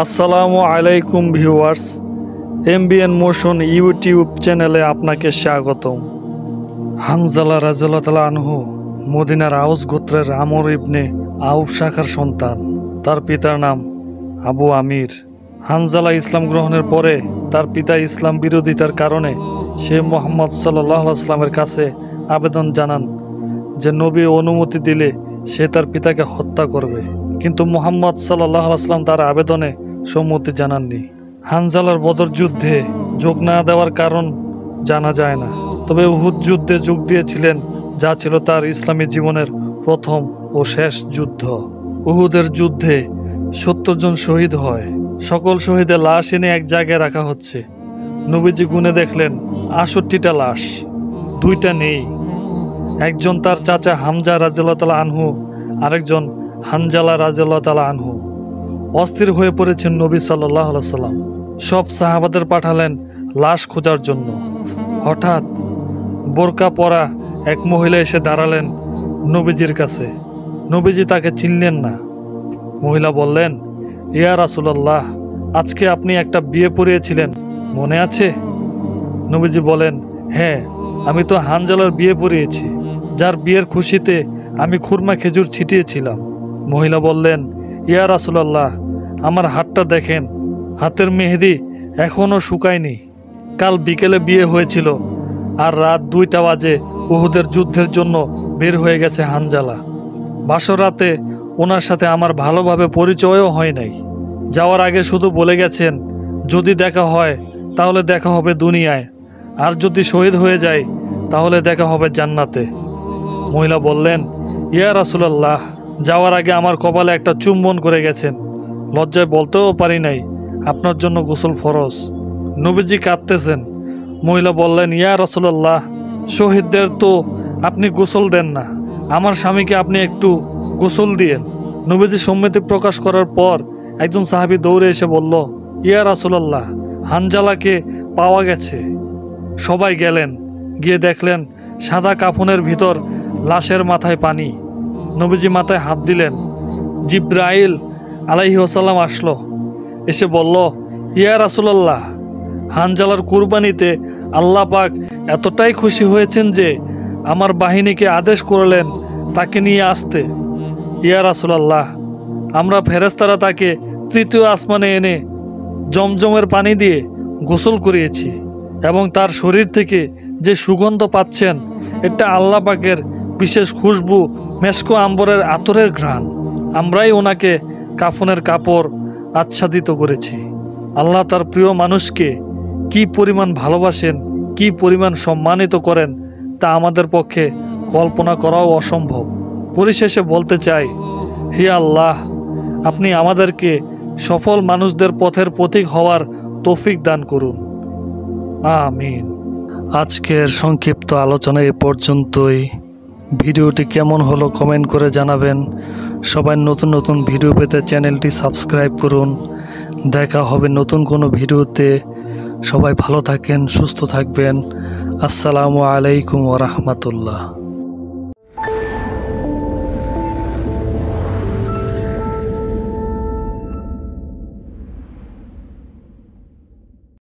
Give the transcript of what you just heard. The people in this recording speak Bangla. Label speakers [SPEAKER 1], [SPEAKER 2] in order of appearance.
[SPEAKER 1] আসসালামু আলাইকুম ভিউয়ার্স, এমবিএন মোশন ইউটিউব চ্যানেলে আপনাকে স্বাগতম। হানজালা রাদিয়াল্লাহু তাআলা আনহু মদিনার আউস গোত্রের আমর ইবনে আউফ শাখার সন্তান। তার পিতার নাম আবু আমির। হানজালা ইসলাম গ্রহণের পরে তার পিতা ইসলাম বিরোধিতার কারণে সে মুহাম্মদ সাল্লাল্লাহু আলাইহি ওয়াসাল্লামের কাছে আবেদন জানান যে নবী অনুমতি দিলে সে তার পিতাকে হত্যা করবে, কিন্তু মুহাম্মদ সাল্লাল্লাহু আলাইহি ওয়াসাল্লাম তার আবেদনে সম্মতি জানাননি। হানজালার বদর যুদ্ধে যোগ না দেওয়ার কারণ জানা যায় না, তবে উহুদ যুদ্ধে যোগ দিয়েছিলেন, যা ছিল তার ইসলামী জীবনের প্রথম ও শেষ যুদ্ধ। উহুদের যুদ্ধে 70 জন শহীদ হয়। সকল শহীদের লাশ এনে এক জায়গায় রাখা হচ্ছে। নবীজি গুনে দেখলেন 68টা লাশ, 2টা নেই। একজন তার চাচা হামজা রাদিয়াল্লাহু তাআলা আনহু, আরেকজন হানজালা রাদিয়াল্লাহু তাআলা আনহু। অস্থির হয়ে পড়েছেন নবী সাল্লাল্লাহু আলাইহি ওয়াসাল্লাম। সব সাহাবাদের পাঠালেন লাশ খোঁজার জন্য। হঠাৎ বোরকা পরা এক মহিলা এসে দাঁড়ালেন নবীজির কাছে। নবীজি তাকে চিনলেন না। মহিলা বললেন, ইয়া রাসূলুল্লাহ, আজকে আপনি একটা বিয়ে পড়িয়েছিলেন, মনে আছে? নবীজি বলেন, হ্যাঁ, আমি তো হানজালার বিয়ে পড়িয়েছি, যার বিয়ের খুশিতে আমি খুরমা খেজুর ছিটিয়েছিলাম। মহিলা বললেন, ইয়া রাসূলুল্লাহ, আমার হাতটা দেখেন, হাতের মেহেদি এখনও শুকায়নি। কাল বিকেলে বিয়ে হয়েছিল, আর রাত 2টা বাজে উহুদের যুদ্ধের জন্য বের হয়ে গেছে হানজালা। বাসর রাতে ওনার সাথে আমার ভালোভাবে পরিচয়ও হয় নাই। যাওয়ার আগে শুধু বলে গেছেন, যদি দেখা হয় তাহলে দেখা হবে দুনিয়ায়, আর যদি শহীদ হয়ে যায় তাহলে দেখা হবে জান্নাতে। মহিলা বললেন, ইয়া রাসূলুল্লাহ, যাওয়ার আগে আমার কপালে একটা চুম্বন করে গেছেন, লজ্জায় বলতেও পারি নাই আপনার জন্য গোসল ফরজ। নবীজি কাঁদতেছেন। মহিলা বললেন, ইয়া রাসূলুল্লাহ, শহীদদের তো আপনি গোসল দেন না, আমার স্বামীকে আপনি একটু গোসল দিয়েন। নবীজি সম্মতি প্রকাশ করার পর একজন সাহাবী দৌড়ে এসে বলল, ইয়া রাসূলুল্লাহ, হানজালাকে পাওয়া গেছে। সবাই গেলেন, গিয়ে দেখলেন সাদা কাফনের ভিতর লাশের মাথায় পানি। নবীজি মাথায় হাত দিলেন। জিব্রাইল আলাইহিস সালাম আসলো, এসে বলল, ইয়া রাসূলুল্লাহ, হানজালার কুরবানিতে আল্লাহ পাক এতটাই খুশি হয়েছেন যে আমার বাহিনীকে আদেশ করলেন তাকে নিয়ে আসতে। ইয়া রাসূলুল্লাহ, আমরা ফেরেশতারা তাকে 3য় আসমানে এনে জমজমের পানি দিয়ে গোসল করিয়েছি, এবং তার শরীর থেকে যে সুগন্ধ পাচ্ছেন, এটা আল্লাহ পাকের বিশেষ খুশবু, মেশকো আম্বরের আতরের ঘ্রাণ। আমরাই ওনাকে কাফনের কাপড় আচ্ছাদিত করেছি। আল্লাহ তার প্রিয় মানুষকে কি পরিমাণ ভালোবাসেন, কি পরিমাণ সম্মানিত করেন, তা আমাদের পক্ষে কল্পনা করাও অসম্ভব। পরিশেষে বলতে চাই, হে আল্লাহ, আপনি আমাদেরকে সফল মানুষদের পথের পথিক হওয়ার তৌফিক দান করুন, আমিন। আজকের সংক্ষিপ্ত আলোচনা এ পর্যন্তই। ভিডিওটি কেমন হলো কমেন্ট করে জানাবেন। সবাই নতুন নতুন ভিডিও পেতে চ্যানেলটি সাবস্ক্রাইব করুন। দেখা হবে নতুন কোনো ভিডিওতে। সবাই ভালো থাকেন, সুস্থ থাকবেন। আসসালামু আলাইকুম ওয়া রাহমাতুল্লাহ।